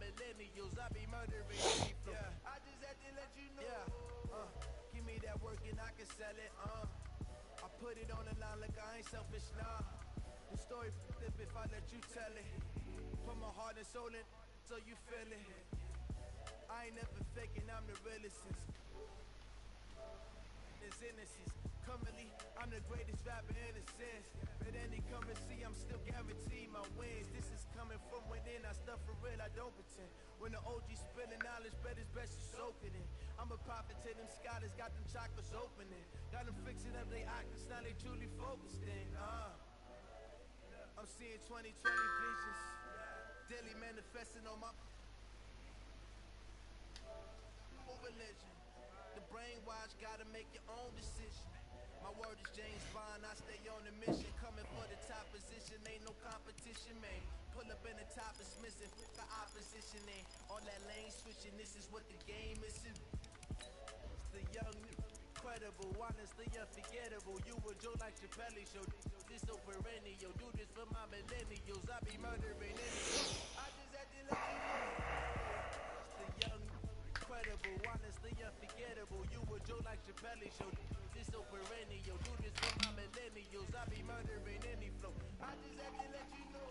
millennials, I be murdering any flow. I just had to let you know. Give me that work and I can sell it. I put it on the line like I ain't selfish, nah. The story flip if I let you tell it. Put my heart and soul in so you feel it. I ain't never faking, I'm the realest. It's innocence. Currently, I'm the greatest rapper in a sense. But any currency, I'm still guaranteed my wins. This is coming from within. I stuff for real, I don't pretend. When the OG spilling knowledge, bet it's best you soak it in. I'm a prophet to them scholars, got them chakras opening. Got them fixing up their octaves, now they truly focused in. I'm seeing 2020 visions. Daily manifesting on my religion. The brainwash, gotta make your own decision. My word is James Bond, I stay on the mission. Coming for the top position, ain't no competition, man. Pull up in the top is missing, the opposition ain't. All that lane switching, this is what the game is. It's the young, incredible, honestly unforgettable. You were Joe like Chappelle show. This so perennial, do this for my millennials. I be murdering any. I just had to let you know. It's the young, incredible, honestly unforgettable. You were Joe like Chappelle show. This so perennial, do this for my millennials. I be murdering any flow. I just had to let you know.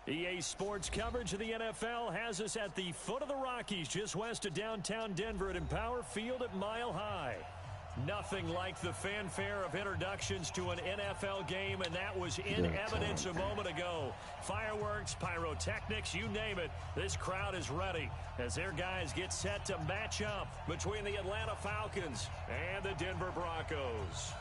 EA Sports coverage of the NFL has us at the foot of the Rockies, just west of downtown Denver at Empower Field at Mile High. Nothing like the fanfare of introductions to an NFL game, and that was in evidence a moment ago. Fireworks, pyrotechnics, you name it. This crowd is ready as their guys get set to match up between the Atlanta Falcons and the Denver Broncos.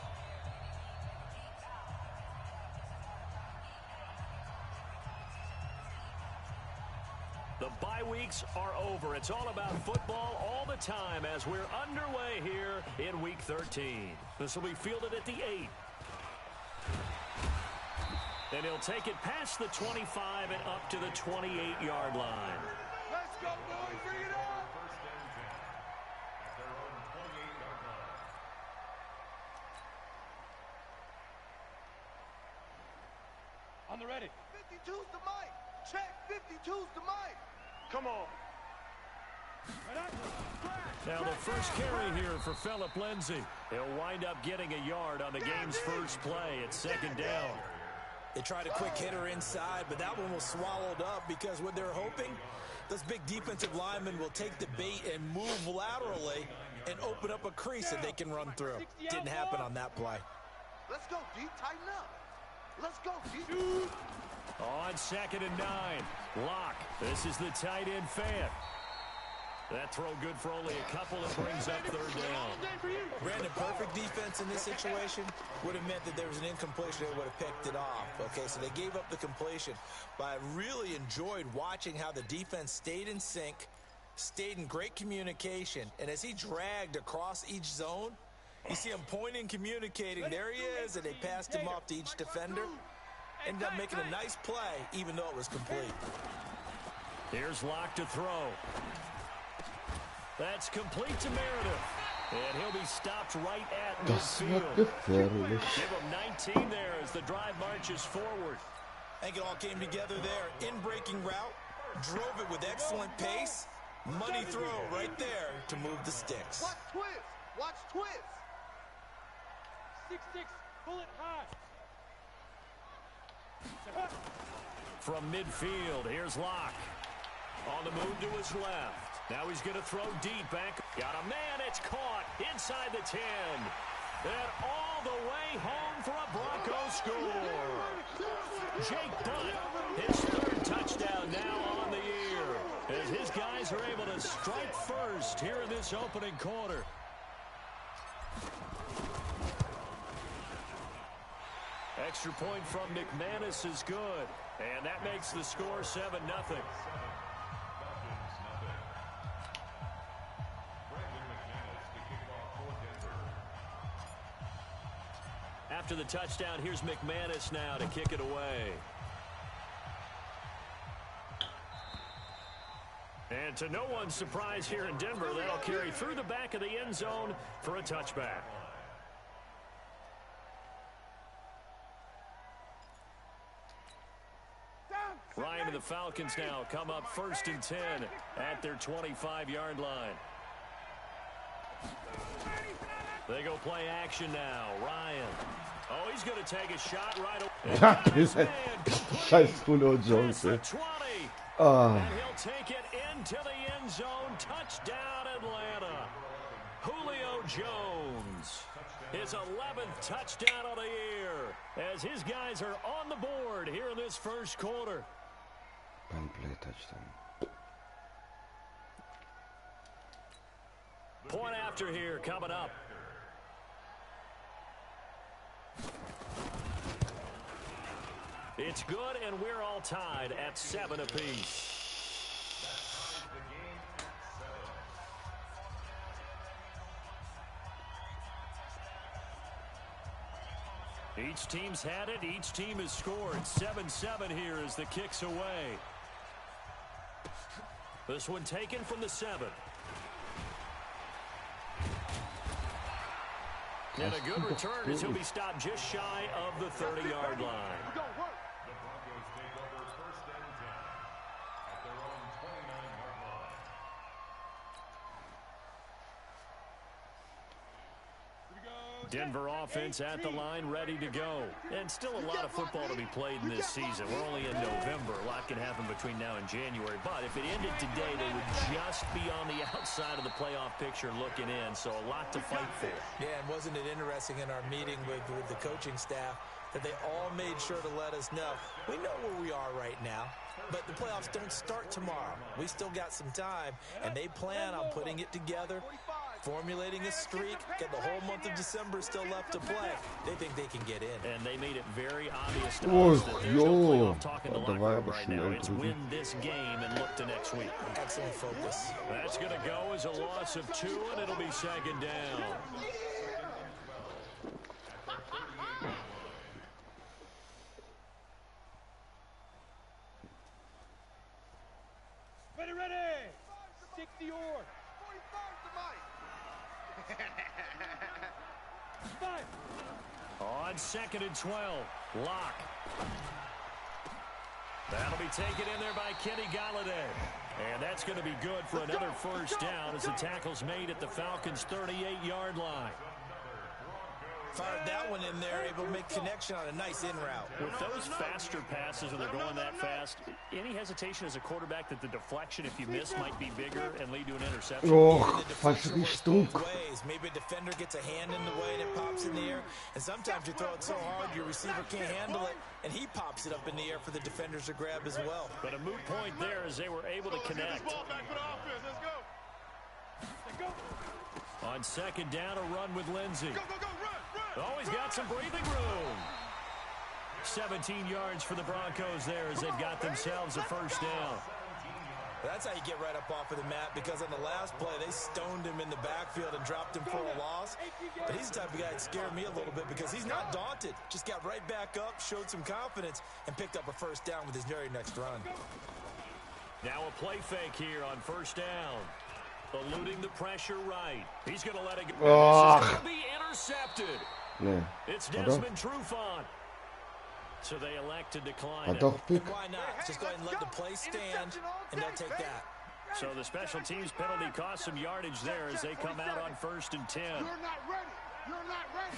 The bye weeks are over. It's all about football all the time as we're underway here in Week 13. This will be fielded at the 8. And he'll take it past the 25 and up to the 28-yard line. Let's go, boys. Bring it on. First down 10 at their own 28-yard line. On the ready. 52's the mic. Check. 52's the mic. Come on. Now the first carry here for Phillip Lindsay. He'll wind up getting a yard on the game's first play at second down. They tried a quick hitter inside, but that one was swallowed up because what they're hoping, those big defensive linemen will take the bait and move laterally and open up a crease that they can run through. Didn't happen on that play. Let's go, D. Tighten up. Let's go, D. On 2nd and 9, Locke. This is the tight end fan. That throw good for only a couple that brings up third down. Brandon, perfect defense in this situation would have meant that there was an incompletion that would have picked it off. Okay, so they gave up the completion. But I really enjoyed watching how the defense stayed in sync, stayed in great communication, and as he dragged across each zone, you see him pointing, communicating. There he is, and they passed him off to each defender. Ended up making a nice play, even though it was complete. Here's Locke to throw. That's complete to Meredith. And he'll be stopped right at midfield. Give him 19 there as the drive marches forward. I think it all came together there. In-breaking route, drove it with excellent pace. Money throw right there to move the sticks. Watch twist. Watch twist. 6-6. Pull it high. From midfield, here's Locke. On the move to his left. Now he's going to throw deep back. Got a man, it's caught inside the 10. And all the way home for a Broncos score. Jake Dunn, his third touchdown now on the year. As his guys are able to strike first here in this opening quarter. extra point from McManus is good. And that makes the score 7-0. After the touchdown, here's McManus now to kick it away. And to no one's surprise here in Denver, that'll carry through the back of the end zone for a touchback. Ryan and the Falcons now come up 1st and 10 at their 25-yard line. They go play action now. Ryan. Oh, he's going to take a shot right away. Scheiß Julio Jones, ey. And he'll take it into the end zone. Touchdown, Atlanta. Julio Jones. His 11th touchdown of the year as his guys are on the board here in this first quarter. Play touchdown. Point after here coming up. It's good, and we're all tied at 7 apiece. Each team's had it. Each team has scored. 7-7 here as the kick's away. This one taken from the 7. And a good return as he'll be stopped just shy of the 30-yard line. The Broncos take over 1st and 10 at their own 29-yard line. Denver offense at the line, ready to go. And still a lot of football to be played in this season. We're only in November. A lot can happen between now and January. But if it ended today, they would just be on the outside of the playoff picture looking in. So a lot to fight for. Yeah, and wasn't it interesting in our meeting with the coaching staff that they all made sure to let us know, we know where we are right now, but the playoffs don't start tomorrow. We still got some time, and they plan on putting it together, formulating a streak, get the whole month of December still left to play. They think they can get in. And they made it very obvious to us that there's no playoff talk in the locker room right now. It's win this game and look to next week. Excellent focus. That's going to go as a loss of 2, and it'll be 2nd down. Ready! 60 or 45 On 2nd and 12, Lock. That'll be taken in there by Kenny Galladay. And that's going to be good for another 1st down as the tackle's made at the Falcons' 38-yard line. Fired that one in there, able to make connection on a nice in route. With those faster passes and they're going that fast, any hesitation as a quarterback that the deflection, if you miss, might be bigger and lead to an interception? Falsche Richtung. Maybe a defender gets a hand in the way and it pops in the air. And sometimes you throw it so hard your receiver can't handle it, and he pops it up in the air for the defenders to grab as well. But a moot point there as they were able to connect. On 2nd down, a run with Lindsey. Oh, he's got some breathing room. 17 yards for the Broncos there as they've got themselves a 1st down. That's how you get right up off of the mat, because on the last play, they stoned him in the backfield and dropped him for a loss. But he's the type of guy that scared me a little bit because he's not daunted. Just got right back up, showed some confidence, and picked up a 1st down with his very next run. Now a play fake here on 1st down. Eluding the pressure right. He's going to let it go. This is going to be intercepted. Nee. It's Desmond Trufant. So they elect to decline it. Doch, Pick. Why not? Just go ahead and let the play stand, and they'll take that. So the special teams penalty cost some yardage there as they come out on 1st and 10. You're not ready. You're not ready.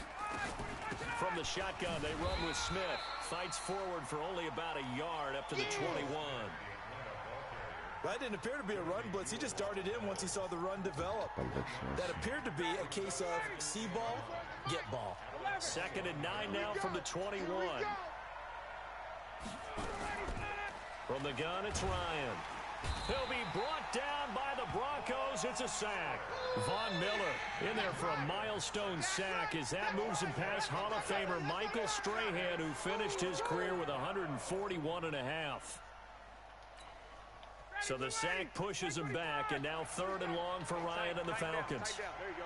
From the shotgun, they run with Smith. Fights forward for only about a yard up to the 21. That didn't appear to be a run blitz. He just darted in once he saw the run develop. That appeared to be a case of see ball, get ball. 2nd and 9 now from the 21. From the gun, it's Ryan. He'll be brought down by the Broncos. It's a sack. Von Miller in there for a milestone sack as that moves him past Hall of Famer Michael Strahan, who finished his career with 141.5. So the sack pushes him back, and now 3rd and long for Ryan and the Falcons. There you go.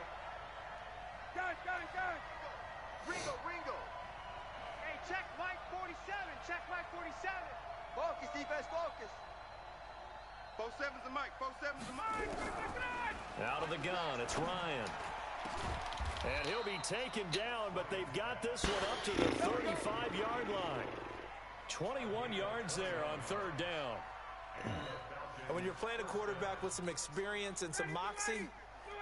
Guys. Ringo. Hey, check Mike 47. Check Mike 47. Focus, defense, focus. 4-7's the mic. 4-7's the mic. Out of the gun, it's Ryan. And he'll be taken down, but they've got this one up to the 35-yard line. 21 yards there on 3rd down. And when you're playing a quarterback with some experience and some moxie,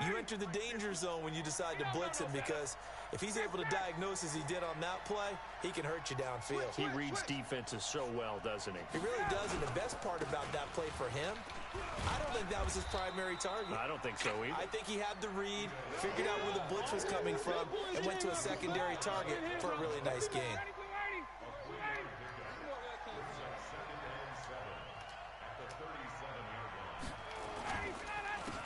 you enter the danger zone when you decide to blitz him, because if he's able to diagnose as he did on that play, he can hurt you downfield. He reads defenses so well, doesn't he? He really does, and the best part about that play for him, I don't think that was his primary target. I don't think so either. I think he had the read, figured out where the blitz was coming from, and went to a secondary target for a really nice gain.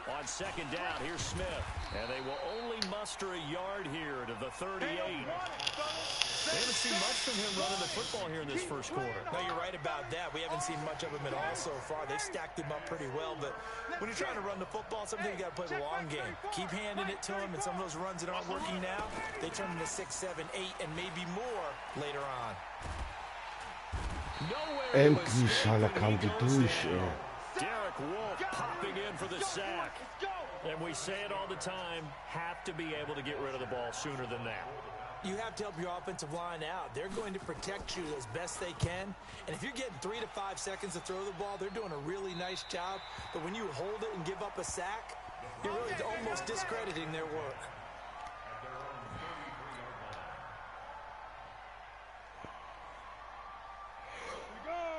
On 2nd down, here's Smith. And they will only muster a yard here to the 38. They haven't seen much from him running the football here in this first quarter. No, you're right about that. We haven't seen much of him at all so far. They've stacked him up pretty well. But when you're trying to run the football, sometimes you got to play the long game. Keep handing it to him, and some of those runs that aren't working now, they turn into 6, 7, 8, and maybe more later on. Endlich einer kam die durch, ey. Derek Wolfe popping in for the sack. And we say it all the time, have to be able to get rid of the ball sooner than that. You have to help your offensive line out. They're going to protect you as best they can. And if you're getting 3 to 5 seconds to throw the ball, they're doing a really nice job. But when you hold it and give up a sack, you're really almost discrediting their work.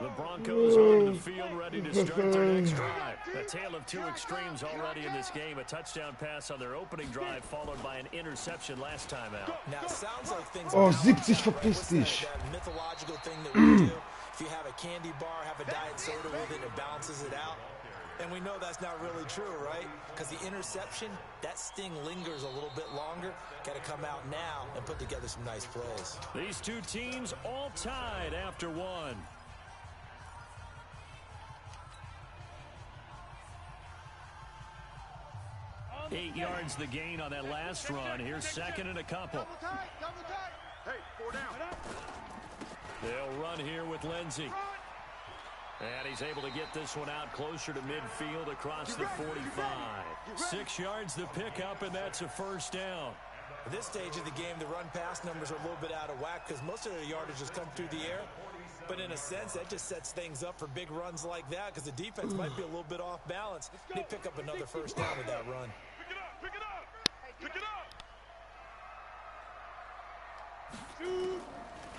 The Broncos onto the field, ready to start their next drive. A tale of two extremes already in this game. A touchdown pass on their opening drive, followed by an interception last time out. Now, it sounds like things Oh, 70, verpiss dich. that mythological thing that we do. If you have a candy bar, have a diet soda with it, it balances it out. And we know that's not really true, right? Because the interception, that sting lingers a little bit longer. Got to come out now and put together some nice plays. These two teams all tied after one. Eight yards the gain on that last run. Here's 2nd and a couple. Double tight. Hey, 4 down. They'll run here with Lindsey. And he's able to get this one out closer to midfield across the 45. 6 yards the pickup, and that's a 1st down. At this stage of the game, the run-pass numbers are a little bit out of whack because most of their yardage has come through the air. But in a sense, that just sets things up for big runs like that because the defense might be a little bit off balance. They pick up another 1st down with that run. Pick it up. Pick it up.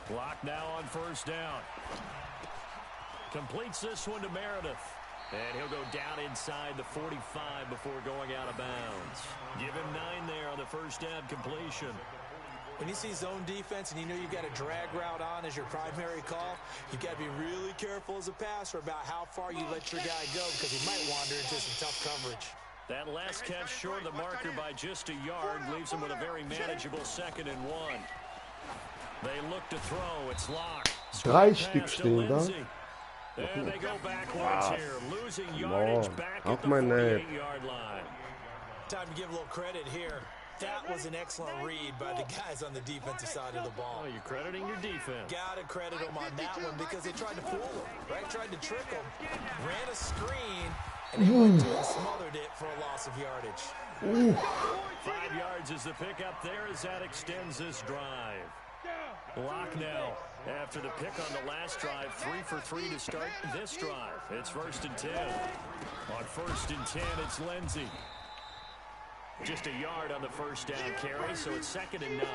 Clock now on 1st down. Completes this one to Meredith. And he'll go down inside the 45 before going out of bounds. Give him 9 there on the 1st down completion. When you see zone defense and you know you've got a drag route on as your primary call, you've got to be really careful as a passer about how far you let your guy go because he might wander into some tough coverage. That last catch short of the marker by just a yard leaves him with a very manageable 2nd and 1. They look to throw. It's locked. 3 Stück stehen da. And they go backwards here, losing yardage back at the Auf mein 48-yard line. Time to give a little credit here. That was an excellent read by the guys on the defensive side of the ball. Oh, you're crediting your defense. Got to credit them on that one because they tried to fool him, right? Tried to trick him. Ran a screen, and he went to and smothered it for a loss of yardage. 5 yards is the pickup there as that extends this drive. Lock now. After the pick on the last drive, 3 for 3 to start this drive. It's 1st and 10. On 1st and 10, it's Lindsey. Just a yard on the 1st down carry, so it's 2nd and 9.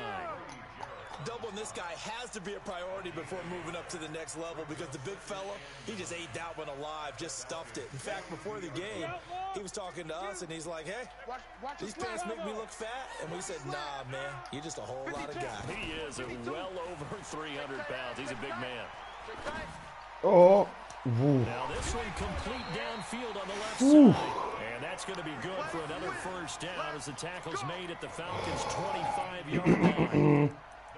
Doubling this guy has to be a priority before moving up to the next level because the big fella, he just ate that one alive, just stuffed it. In fact, before the game, he was talking to us, and he's like, hey, these pants make me look fat. And we said, nah, man, you're just a whole lot of guy. He is well over 300 pounds. He's a big man. Oh, Now this one complete downfield on the left side. And that's going to be good for another first down as the tackle's made at the Falcons' 25-yard line.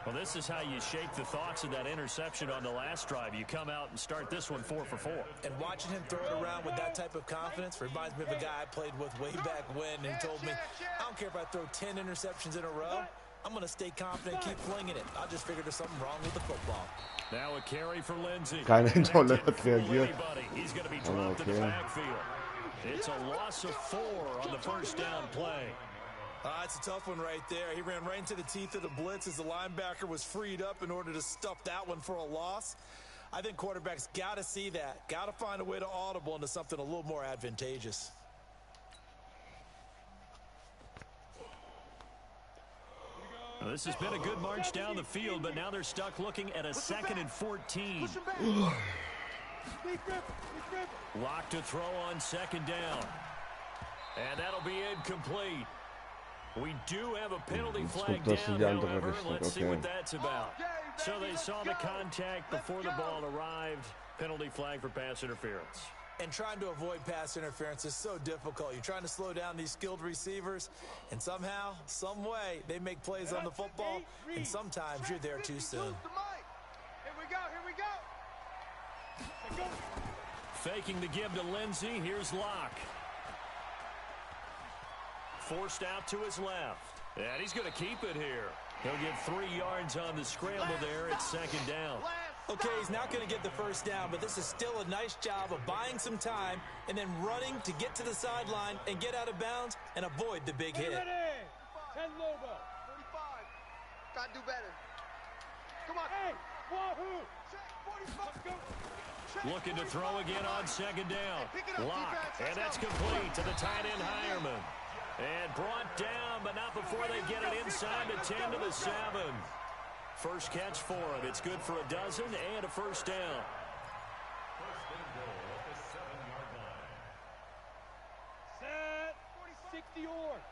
Well, this is how you shake the thoughts of that interception on the last drive. You come out and start this one 4 for 4. And watching him throw it around with that type of confidence reminds me of a guy I played with way back when who told me, I don't care if I throw 10 interceptions in a row. I'm going to stay confident, keep flinging it. I just figured there's something wrong with the football. Now a carry for Lindsey. Keine Hinterle hat reagiert. He's going to be dropped in the backfield. It's a loss of 4 on the first down play. It's a tough one right there. He ran right into the teeth of the blitz as the linebacker was freed up in order to stuff that one for a loss. I think quarterbacks got to see that. Got to find a way to audible into something a little more advantageous. Well, this has been a good march down the field, but now they're stuck looking at a 2nd and 14. Lock to throw on 2nd down. And that'll be incomplete. We do have a penalty flag down, however. Let's see what that's about. So they saw the contact before the ball arrived. Penalty flag for pass interference. And trying to avoid pass interference is so difficult. You're trying to slow down these skilled receivers, and somehow, some way, they make plays on the football, and sometimes you're there too soon. Here we go. Faking the give to Lindsey. Here's Locke. Forced out to his left. And he's going to keep it here. He'll get 3 yards on the scramble there at 2nd down. Okay, he's not going to get the first down, but this is still a nice job of buying some time and then running to get to the sideline and get out of bounds and avoid the big hit. 10 logo. 45. Gotta do better. Come on. Hey, wahoo. Check, 45. Looking to throw again on 2nd down. Lock, and that's complete to the tight end Hireman. And brought down, but not before they get it inside the 10 to the 7. First catch for him. It's good for a dozen and a first down. First and goal at the 7-yard line. Set. 60 yards.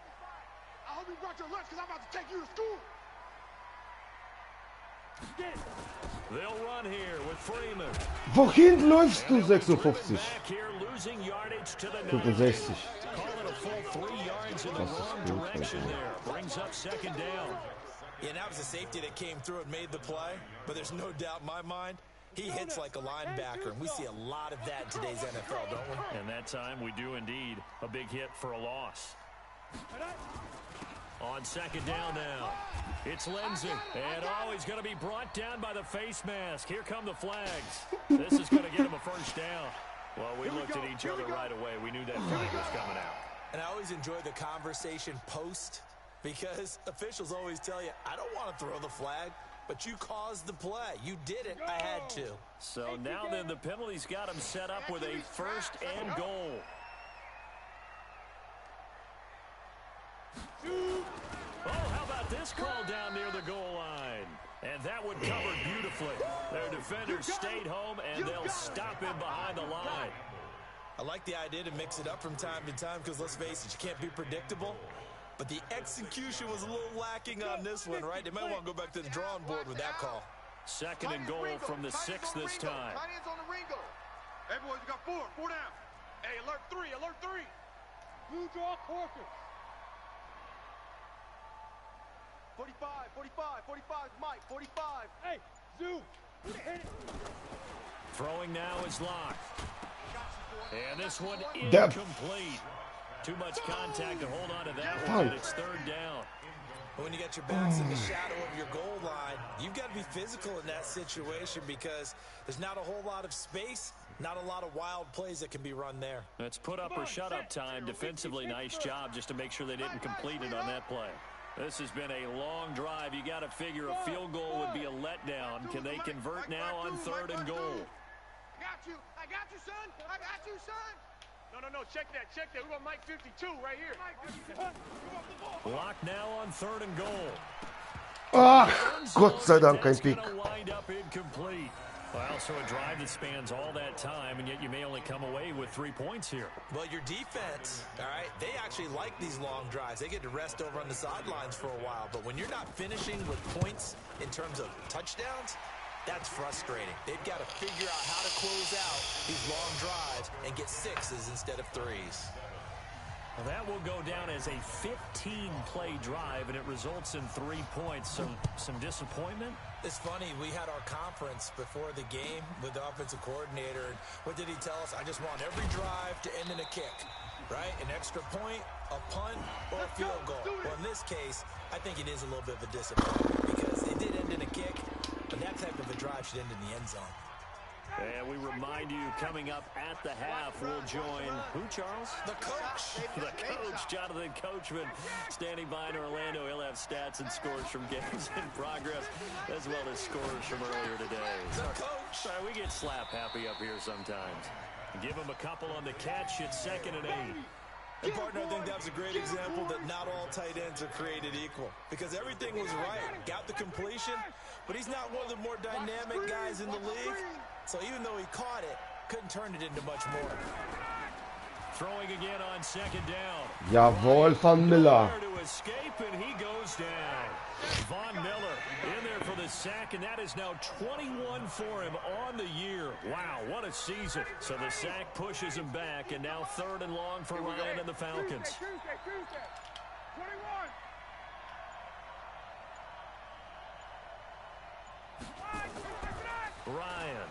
I hope you brought your lunch because I'm about to take you to school. They'll run here with Freeman. Wohin läufst du, 56? Back here, losing yardage to the 65. Call it a full 3 yards in the wrong direction there. Brings up 2nd down. Yeah, that was a safety that came through and made the play, but there's no doubt in my mind, he hits like a linebacker, and we see a lot of that in today's NFL, don't we? And that time, we do indeed a big hit for a loss. On 2nd down now, it's Lindsey. And he's going to be brought down by the face mask. Here come the flags. This is going to get him a first down. Well, we looked at each other right away. We knew that flag was coming out. And I always enjoy the conversation post because officials always tell you, I don't want to throw the flag, but you caused the play. You did it. I had to. So now then the penalty's got him set up with a 1st and goal. Oh, how about this call down near the goal line? And that one covered beautifully. Their defenders stayed home, and they'll stop him behind the line. I like the idea to mix it up from time to time because, let's face it, you can't be predictable. But the execution was a little lacking on this one, right? They might want to go back to the drawing board with that call. 2nd and goal from the 6 this time. Tight ends on the Ringo. Hey, boys, you got 4 down. Hey, alert 3, alert 3. Blue draw Corker. 45, 45, Mike, 45. Hey, zoom. Hit it. Throwing now is Locke. And this one Damn. incomplete. Too much contact to hold on to that one, and it's 3rd down. When you got your backs in the shadow of your goal line, you've got to be physical in that situation because there's not a whole lot of space, not a lot of wild plays that can be run there. That's put up or shut up time. Defensively, nice job just to make sure they didn't complete it on that play. This has been a long drive. You got to figure a field goal would be a letdown. Can they convert now on 3rd and goal? I got you, son. I got you, son. No, check that. We got Mike 52 right here. Lock now on 3rd and goal. Ach, Gott sei Dank kein Pick. Gonna wind up incomplete. Well, so a drive that spans all that time, and yet you may only come away with 3 points here. Well, your defense, all right, they actually like these long drives. They get to rest over on the sidelines for a while. But when you're not finishing with points in terms of touchdowns, That's frustrating. They've got to figure out how to close out these long drives and get 6s instead of 3s. Well, that will go down as a 15-play drive, and it results in 3 points. Some disappointment? It's funny, we had our conference before the game with the offensive coordinator, and what did he tell us? I just want every drive to end in a kick, right? An extra point, a punt, or a field goal. Well, in this case, I think it is a little bit of a disappointment because it did end in a kick, but that type of a drive should end in the end zone. And we remind you, coming up at the half, we'll join who, Charles? The coach. The coach, Jonathan Coachman, standing by in Orlando. He'll have stats and scores from games in progress, as well as scores from earlier today. The coach. Sorry, we get slap happy up here sometimes. Give him a couple on the catch. It's 2nd and 8. And, partner, I think that was a great example that not all tight ends are created equal because everything was right. Got the completion, but he's not one of the more dynamic guys in the league. So even though he caught it, couldn't turn it into much more. Throwing again on 2nd down. Jawohl, Von Miller. To escape, and he goes down. Von Miller in there for the sack, and that is now 21 for him on the year. Wow, what a season. So the sack pushes him back, and now 3rd and long for Ryan and the Falcons. Tuesday. 21. Ryan.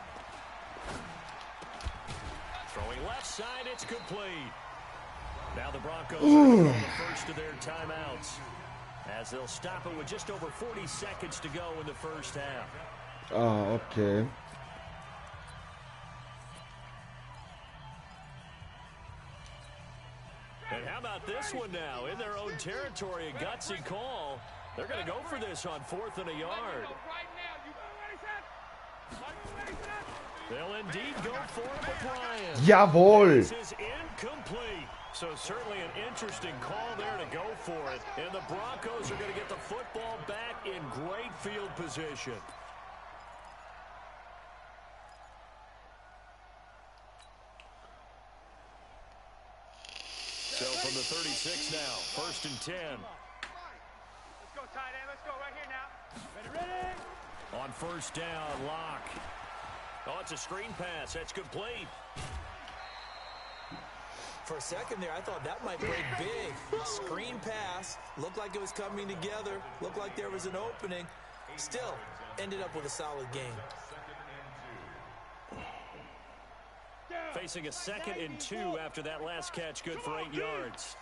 Throwing left side, it's complete. Now the Broncos are going to the first of their timeouts as they'll stop it with just over 40 seconds to go in the first half. Ah, okay. And how about this one now? In their own territory, a gutsy call. They're going to go for this on 4th and a yard. They'll indeed go for it with Ryan. Jawohl. This is incomplete. So certainly an interesting call there to go for it. And the Broncos are going to get the football back in great field position. So from the 36 now, 1st and 10. Let's go, tight end. Let's go right here now. Ready? On 1st down, Locke. Oh, it's a screen pass. That's complete. For a second there, I thought that might break big. Screen pass. Looked like it was coming together. Looked like there was an opening. Still, ended up with a solid game. Facing a 2nd and 2 after that last catch, good for 8 yards.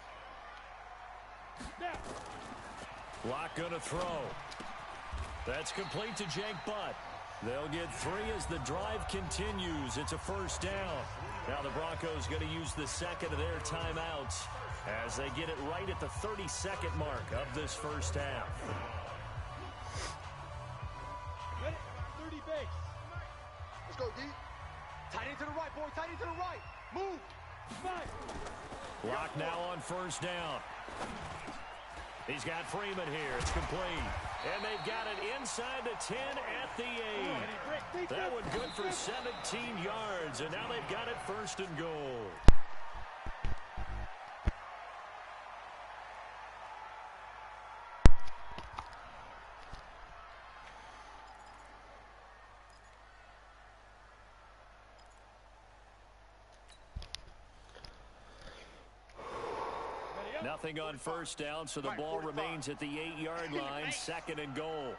Locke gonna throw. That's complete to Jake Butt. They'll get 3 as the drive continues. It's a 1st down. Now the Broncos going to use the 2nd of their timeouts as they get it right at the 32nd mark of this first half. Ready? 30 base. Let's go, D. Tight end to the right, boy. Tight end to the right. Move. 5. Locke now on 1st down. He's got Freeman here. It's complete. And they've got it inside the 10 at the 8. That one good for 17 yards. And now they've got it 1st and goal. Nothing on 1st down, so the ball remains at the 8-yard line, 2nd and goal.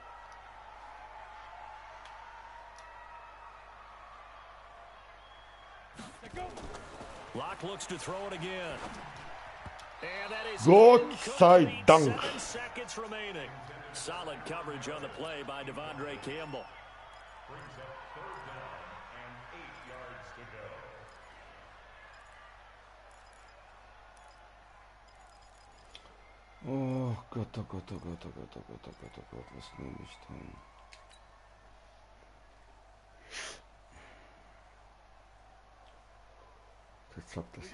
Locke looks to throw it again. And that is Gott sei Dank. 7 seconds remaining. Solid coverage on the play by Devondre Campbell. Brings up 3rd down and 8 yards to go. Oh Gott, oh Gott, oh Gott, oh Gott, oh Gott, oh Gott, oh Gott, was nehme ich denn?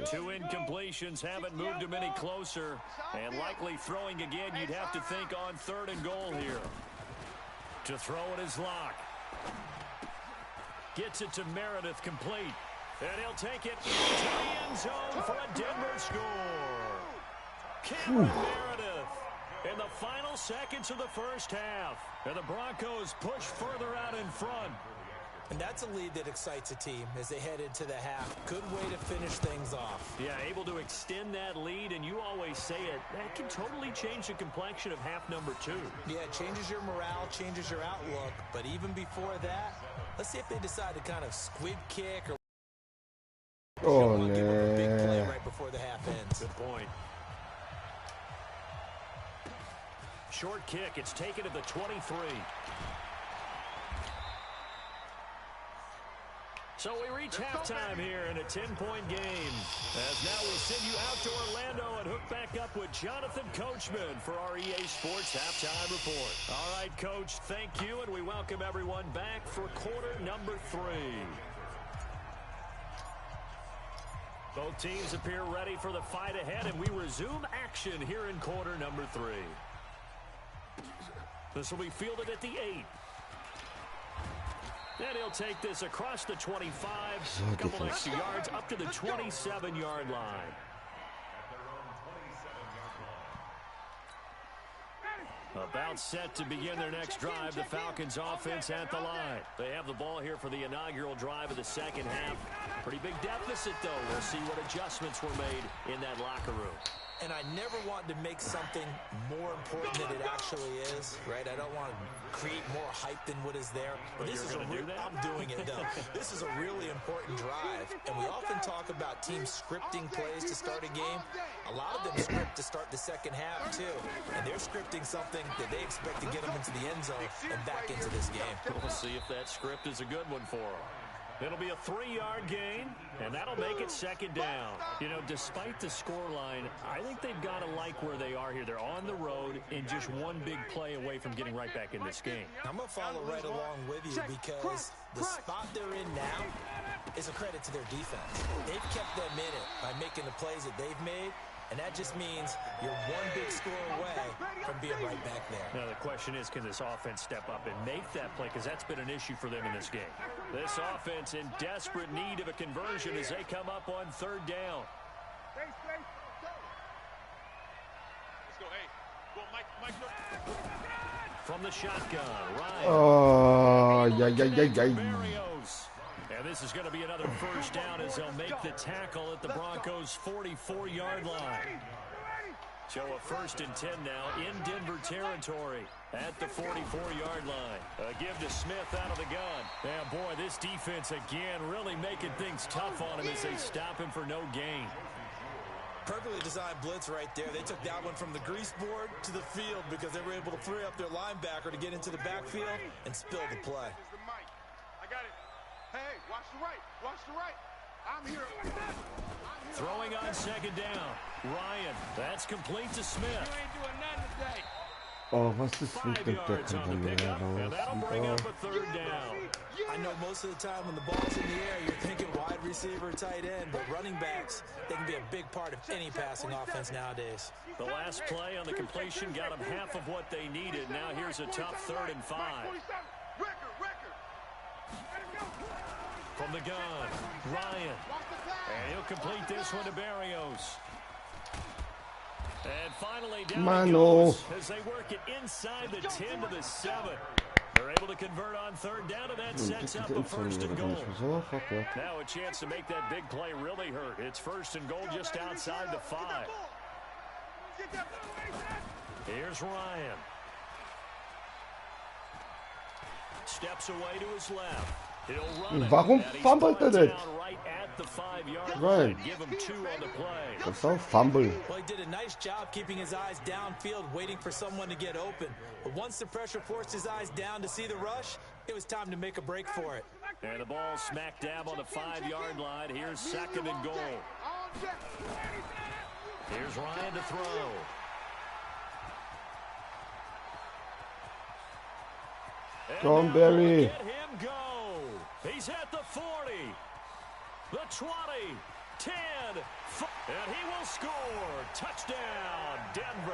Two incompletions haven't moved him any closer. And likely throwing again, you'd have to think on 3rd and goal here. To throw it is Locke. Gets it to Meredith, complete. And he'll take it into the end zone for a Denver score. Cameron Meredith in the final seconds of the first half. And the Broncos push further out in front. And that's a lead that excites a team as they head into the half. Good way to finish things off. Yeah, able to extend that lead, and you always say it, that can totally change the complexion of half number 2. Yeah, it changes your morale, changes your outlook. But even before that, let's see if they decide to kind of squib kick or give up a big play right before the half ends. Good point. Short kick. It's taken to the 23. So we reach halftime here in a 10-point game. As now we send you out to Orlando and hook back up with Jonathan Coachman for our EA Sports Halftime Report. All right, Coach, thank you, and we welcome everyone back for quarter number 3. Both teams appear ready for the fight ahead, and we resume action here in quarter number 3. This will be fielded at the 8. And he'll take this across the 25, a couple extra yards up to the 27-yard line. About set to begin their next drive, the Falcons offense at the line. They have the ball here for the inaugural drive of the second half. Pretty big deficit, though. We'll see what adjustments were made in that locker room. And I never want to make something more important than it actually is, right? I don't want to create more hype than what is there. But this is I'm doing it, though. This is a really important drive, and we often talk about teams scripting plays to start a game. A lot of them script to start the second half, too, and they're scripting something that they expect to get them into the end zone and back into this game. We'll see if that script is a good one for them. It'll be a 3-yard gain, and that'll make it second down. You know, despite the scoreline, I think they've got to like where they are here. They're on the road and just one big play away from getting right back in this game. I'm going to follow right along with you because the spot they're in now is a credit to their defense. They've kept them in it by making the plays that they've made, and that just means you're one big score away from being right back there. Now, the question is, can this offense step up and make that play? Because that's been an issue for them in this game. This offense in desperate need of a conversion as they come up on third down. Let's go, hey. Go, Mike. From the shotgun, Ryan. Oh, yeah. And this is going to be another first down as they'll make the tackle at the Broncos' 44-yard line. So a 1st and 10 now in Denver territory at the 44-yard line. A give to Smith out of the gun. Yeah, boy, this defense again really making things tough on him as they stop him for no gain. Perfectly designed blitz right there. They took that one from the grease board to the field because they were able to free up their linebacker to get into the backfield and spill the play. I got it. Hey, watch the right. Watch the right. I'm here. Throwing on second down. Ryan, that's complete to Smith. You ain't doing nothing today. Oh, was ist mit 5 dem yards on the Deckel pickup, hier and that'll bring up a third down. I know most of the time when the ball's in the air, you're thinking wide receiver, tight end, but running backs, they can be a big part of any passing offense nowadays. The last play on the completion got them half of what they needed. Now here's a tough 3rd and 5. Record. From the gun, Ryan. And he'll complete this one to Berrios. And finally down it goes as they work it inside the 10 to the 7. They're able to convert on third down, and that sets up a 1st and goal. Now a chance to make that big play really hurt. It's 1st and goal just outside the 5. Here's Ryan. Steps away to his left. He'll run it. Warum fummelt er nicht? Right at the 5-yard line. Give him 2 on the play. Das war Fumble. Well, he did a nice job keeping his eyes downfield, waiting for someone to get open. But once the pressure forced his eyes down to see the rush, it was time to make a break for it. And the ball smack dab on the 5-yard line. Here's 2nd and goal. Here's Ryan to throw. John Berry. Let him go. He's at the 40, the 20, 10, and he will score. Touchdown, Denver.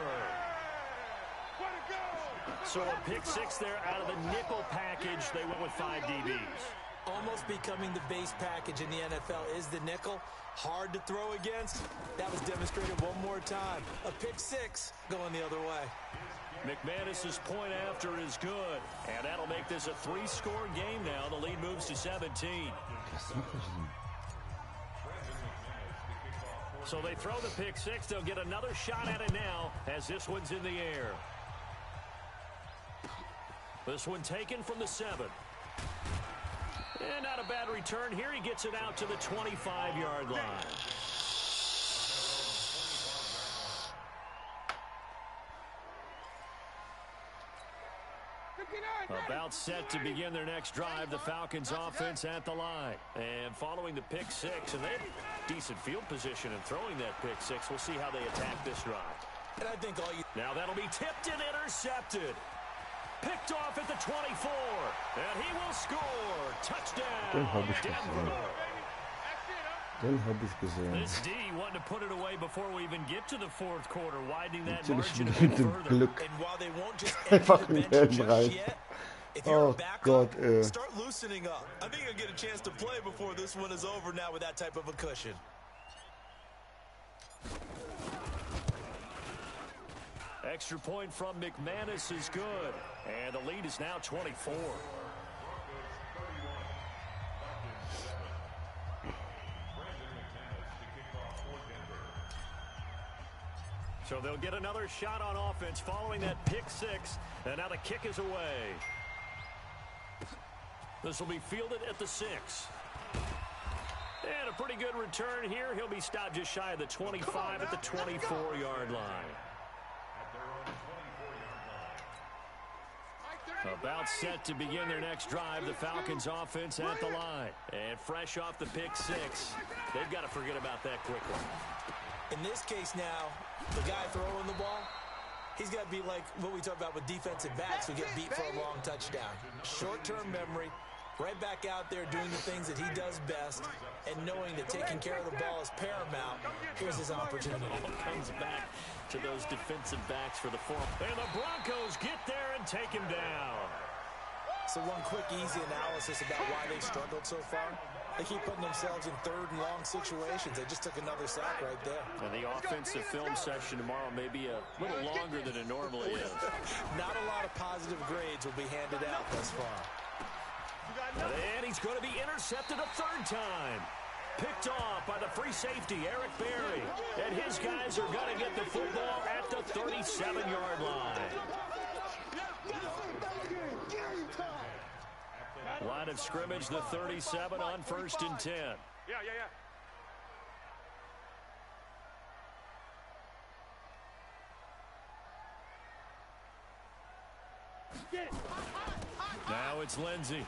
So a pick 6 there out of the nickel package. They went with 5 DBs. almost becoming the base package in the NFL is the nickel. Hard to throw against. That was demonstrated one more time. A pick six going the other way. McManus's point after is good, and that'll make this a 3-score game now. The lead moves to 17. So they throw the pick six. They'll get another shot at it now as this one's in the air. This one taken from the 7. And not a bad return here. He gets it out to the 25-yard line. About set to begin their next drive, the Falcons offense at the line. And following the pick six, and they have decent field position in throwing that pick six. We'll see how they attack this drive. And I think now that'll be tipped and intercepted. Picked off at the 24. And he will score. Touchdown, Denver. Den habe ich gesehen. This D wanted to put it away before we even get to the fourth quarter, widening that Natürlich margin a mit bit dem further. Glück. And while they won't just Einfach empty in the bench den just rein. yet, if you're Oh a backup, Gott, start loosening up. I think you'll get a chance to play before this one is over now with that type of a cushion. Extra point from McManus is good. And the lead is now 24. So they'll get another shot on offense following that pick six. And now the kick is away. This will be fielded at the 6. And a pretty good return here. He'll be stopped just shy of the 25 at the 24-yard line. About set to begin their next drive, the Falcons offense at the line. And fresh off the pick six, they've got to forget about that quickly. In this case now, the guy throwing the ball, he's got to be like what we talk about with defensive backs who get beat for a long touchdown. Short-term memory, right back out there doing the things that he does best, and knowing that taking care of the ball is paramount. Here's his opportunity. Comes back to those defensive backs for the fourth. And the Broncos get there and take him down. So one quick, easy analysis about why they've struggled so far. They keep putting themselves in third and long situations. They just took another sack right there. And the offensive film session tomorrow may be a little longer than it normally is. Not a lot of positive grades will be handed out thus far. And he's going to be intercepted a third time. Picked off by the free safety, Eric Berry. And his guys are going to get the football at the 37-yard line. Line of scrimmage, the 37 on 1st and 10. Now it's Lindsey.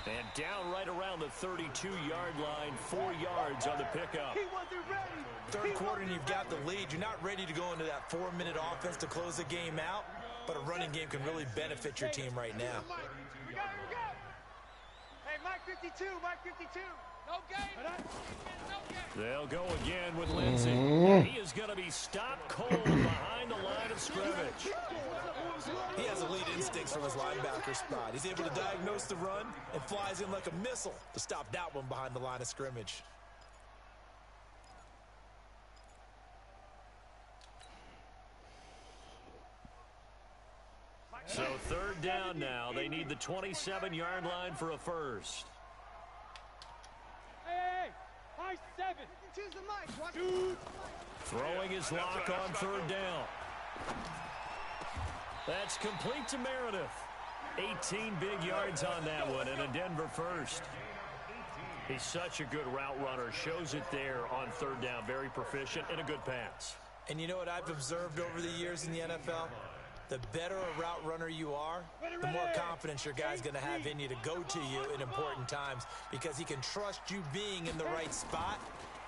And down right around the 32-yard line, 4 yards on the pickup. Third quarter and you've got the lead. You're not ready to go into that 4-minute offense to close the game out, but a running game can really benefit your team right now. Hey, Mike 52, Mike 52. No game. They'll go again with Lindsey. And he is going to be stopped cold behind the line of scrimmage. He has elite instincts from his linebacker spot. He's able to diagnose the run and flies in like a missile to stop that one behind the line of scrimmage. So third down now. They need the 27-yard line for a first. Hey, high 7. Choose the mic. Dude. Throwing his lock on third down. That's complete to Meredith. 18 big yards on that one, and a Denver first. He's such a good route runner. Shows it there on third down. Very proficient and a good pass. And you know what I've observed over the years in the NFL? The better a route runner you are, the more confidence your guy's going to have in you to go to you in important times because he can trust you being in the right spot,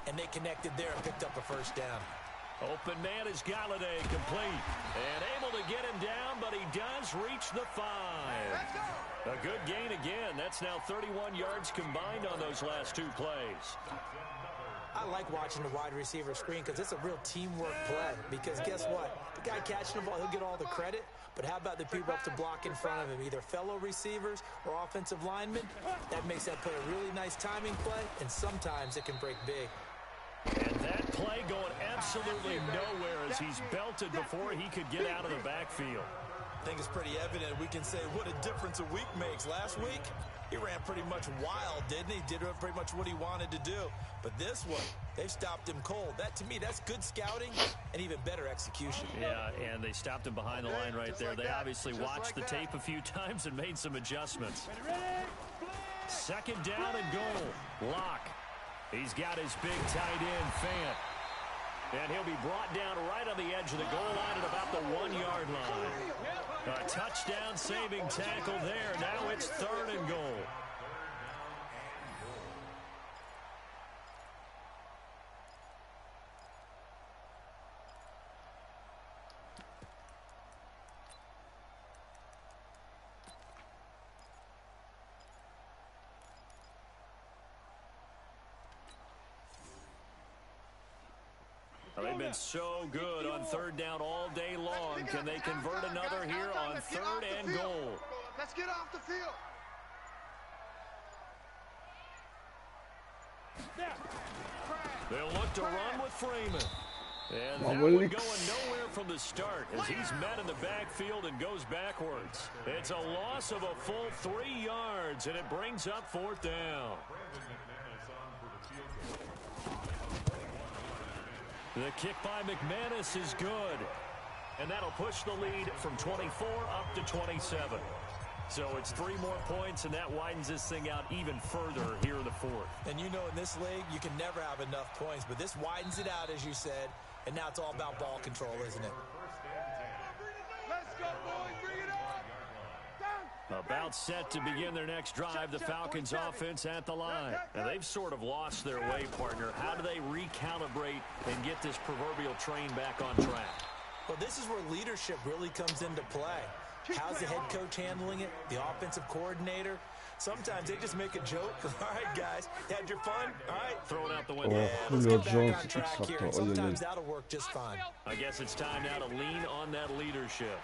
and they connected there and picked up a first down. Open man is Galladay, complete. And able to get him down, but he does reach the 5. A good gain again. That's now 31 yards combined on those last 2 plays. I like watching the wide receiver screen because it's a real teamwork play. Because guess what? The guy catching the ball, he'll get all the credit. But how about the people up to block in front of him, either fellow receivers or offensive linemen? That makes that play a really nice timing play, and sometimes it can break big. And that play going absolutely nowhere as he's belted before he could get out of the backfield. I think it's pretty evident. We can say what a difference a week makes. Last week, he ran pretty much wild, didn't he? Did pretty much what he wanted to do. But this one, they've stopped him cold. That, to me, that's good scouting and even better execution. Yeah, and they stopped him behind the line right there. They obviously watched the tape a few times and made some adjustments. Second down and goal. Locke. He's got his big tight end, Fant. And he'll be brought down right on the edge of the goal line at about the 1-yard line. A touchdown saving tackle there. Now it's 3rd and goal. They've been so good on 3rd down all day long. Can they convert another here on 3rd and goal? Let's get off the field. They'll look to run with Freeman. And that one going nowhere from the start as he's met in the backfield and goes backwards. It's a loss of a full 3 yards, and it brings up 4th down. The kick by McManus is good. And that'll push the lead from 24 up to 27. So it's 3 more points, and that widens this thing out even further here in the 4th. And you know in this league, you can never have enough points. But this widens it out, as you said. And now it's all about ball control, isn't it? Let's go, boys. Bring it on. About set to begin their next drive, the Falcons offense at the line. Now, they've sort of lost their way, partner. How do they recalibrate and get this proverbial train back on track? Well, this is where leadership really comes into play. How's the head coach handling it? The offensive coordinator? Sometimes they just make a joke. All right, guys, had your fun? All right, throw it out the window. Yeah, let's get back on track here. And sometimes that'll work just fine. I guess it's time now to lean on that leadership.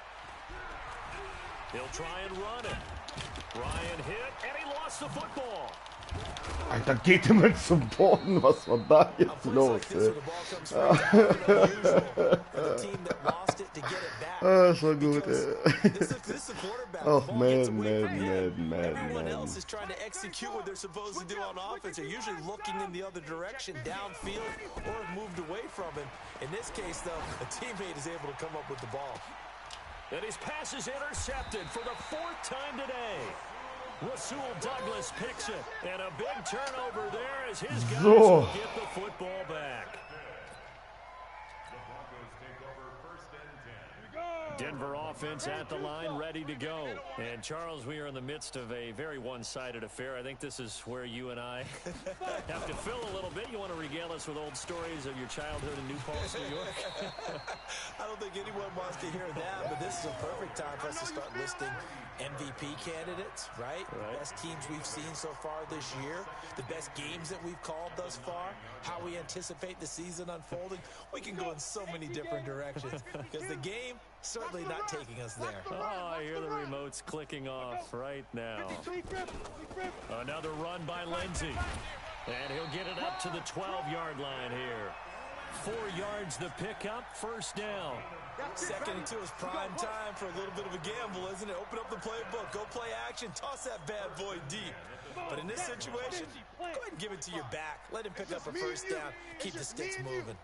He'll try and run it. Ryan hit, and he lost the football. Alter, geht immer zum Boden. Was war da jetzt los, ey? Das war gut, ey. Oh, man. Everyone else is trying to execute what they're supposed to do on offense. They're usually looking in the other direction, downfield, or have moved away from him. In this case, though, a teammate is able to come up with the ball. And his pass is intercepted for the 4th time today. Rasul Douglas picks it, and a big turnover there as his guys will get the football back. Denver offense at the line, ready to go. And, Charles, we are in the midst of a very one-sided affair. I think this is where you and I have to fill a little bit. You want to regale us with old stories of your childhood in New Paltz, New York? I don't think anyone wants to hear that, but this is a perfect time for us to start listing MVP candidates, right? Best teams we've seen so far this year, the best games that we've called thus far, how we anticipate the season unfolding. We can go in so many different directions because the game certainly not taking us there. Oh, I hear the remotes clicking off right now. Another run by Lindsey. And he'll get it up to the 12-yard line here. 4 yards the pickup, 1st down. Second into his prime time for a little bit of a gamble, isn't it? Open up the playbook, go play action, toss that bad boy deep. But in this situation, go ahead and give it to your back. Let him pick up a 1st down, keep the sticks moving.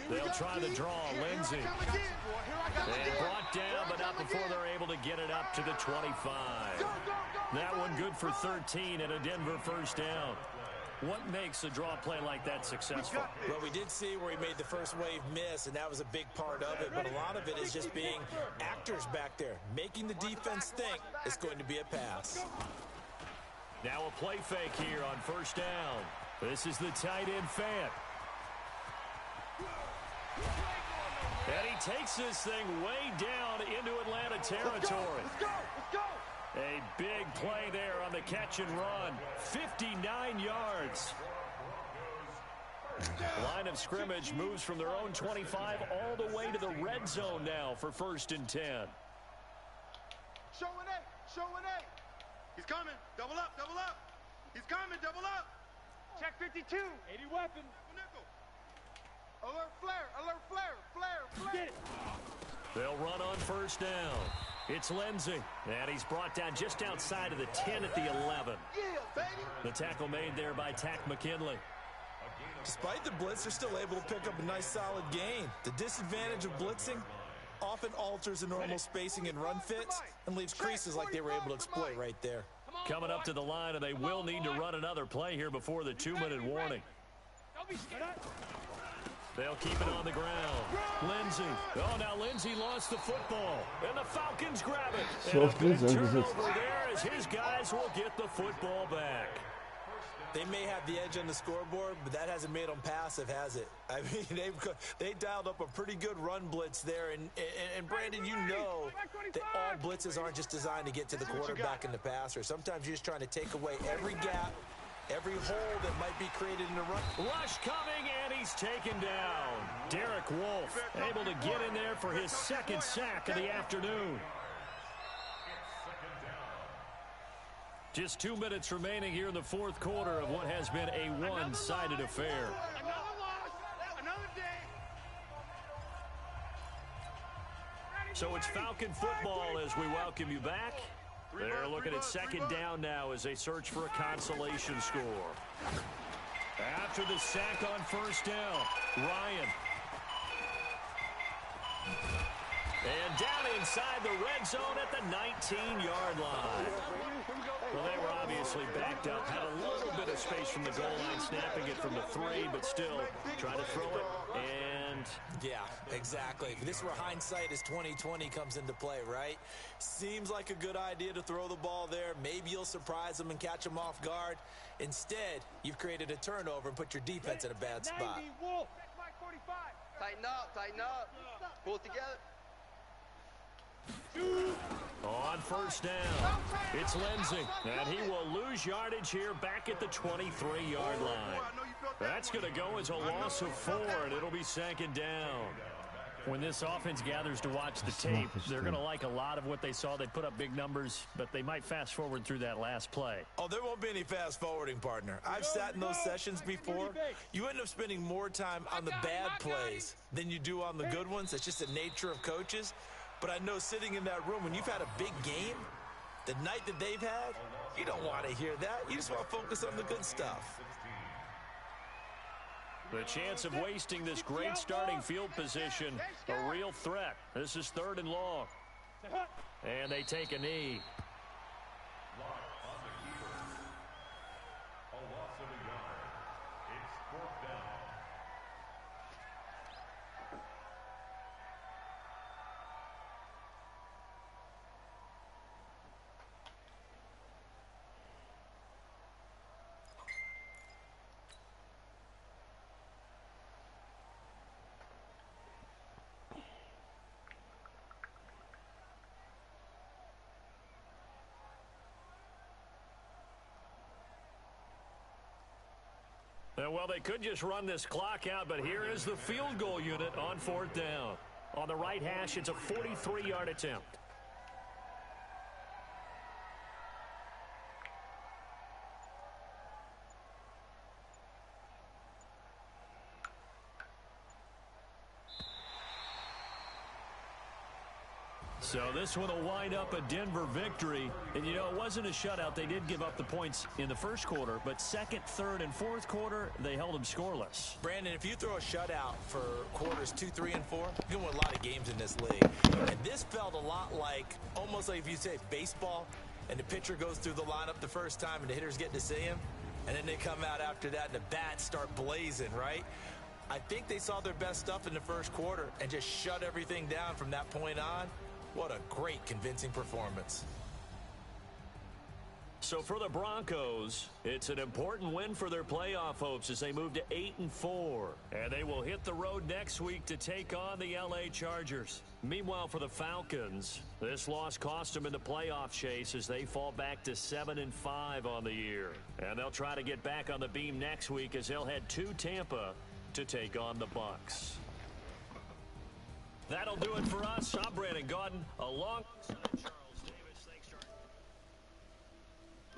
They'll try to draw Lindsey. And brought down, but not before they're able to get it up to the 25. That one good for 13 and a Denver 1st down. What makes a draw play like that successful? Well, we did see where he made the first wave miss, and that was a big part of it. But a lot of it is just being actors back there, making the defense think it's going to be a pass. Now a play fake here on 1st down. This is the tight end, Fant. And he takes this thing way down into Atlanta territory. Let's go. A big play there on the catch and run. 59 yards. Line of scrimmage moves from their own 25 all the way to the red zone now for 1st and 10. Show an eight. Show an eight. He's coming. Double up. Double up. He's coming. Double up. Check 52. 80 weapon. Nickel. Alert flare. Alert flare. Flare. Flare. Get it. They'll run on 1st down. It's Lindsey, and he's brought down just outside of the 10 at the 11. Yeah, baby. The tackle made there by Tack McKinley. Despite the blitz, they're still able to pick up a nice solid gain. The disadvantage of blitzing often alters the normal spacing and run fits and leaves creases like they were able to exploit right there. Coming up to the line, and they will need to run another play here before the 2-minute warning. Don't be scared. They'll keep it on the ground. Lindsey. Oh, now Lindsey lost the football. And the Falcons grab it. And a big turnover there as his guys will get the football back. They may have the edge on the scoreboard, but that hasn't made them passive, has it? I mean, they dialed up a pretty good run blitz there. And Brandon, you know that all blitzes aren't just designed to get to the quarterback and the passer. Sometimes you're just trying to take away every gap, every hole that might be created in the run. Rush coming, and he's taken down. Derek Wolfe able to get in there for his 2nd sack of the afternoon. Just 2 minutes remaining here in the 4th quarter of what has been a one-sided affair. Another loss. Another day. So it's Falcon football as we welcome you back. They're looking at 2nd down now as they search for a consolation score. After the sack on 1st down, Ryan. And down inside the red zone at the 19-yard line. Well, they were obviously backed up, had a little bit of space from the goal line, snapping it from the 3, but still trying to throw it. And yeah, exactly. This is where hindsight is 20/20 comes into play, right? Seems like a good idea to throw the ball there. Maybe you'll surprise them and catch them off guard. Instead, you've created a turnover and put your defense in a bad spot. 90 Wolf. Check Mike 45. Tighten up. Tighten up. Pull it together. on 1st down, it's Lindsey, and he will lose yardage here back at the 23-yard line. That's going to go as a loss of 4, and it'll be 2nd down. When this offense gathers to watch the tape, they're going to like a lot of what they saw. They put up big numbers, but they might fast forward through that last play. Oh, there won't be any fast forwarding, partner. I've sat in those sessions before. You end up spending more time on the bad plays than you do on the good ones. That's just the nature of coaches. But I know sitting in that room, when you've had a big game, the night that they've had, you don't want to hear that. You just want to focus on the good stuff. The chance of wasting this great starting field position, a real threat. This is 3rd and long. And they take a knee. A loss of a yard. It's 4th down. Well, they could just run this clock out, but here is the field goal unit on 4th down. On the right hash, it's a 43-yard attempt. So this one will wind up a Denver victory. And, you know, it wasn't a shutout. They did give up the points in the 1st quarter, but 2nd, 3rd, and 4th quarter, they held them scoreless. Brandon, if you throw a shutout for quarters 2, 3, and 4, you can win a lot of games in this league. And this felt a lot like, almost like if you say baseball, and the pitcher goes through the lineup the first time and the hitters get to see him, and then they come out after that and the bats start blazing, right? I think they saw their best stuff in the 1st quarter and just shut everything down from that point on. What a great, convincing performance. So for the Broncos, it's an important win for their playoff hopes as they move to 8-4. And they will hit the road next week to take on the LA Chargers. Meanwhile, for the Falcons, this loss cost them in the playoff chase as they fall back to 7-5 on the year. And they'll try to get back on the beam next week as they'll head to Tampa to take on the Bucs. That'll do it for us. I'm Brandon Gaudin, along.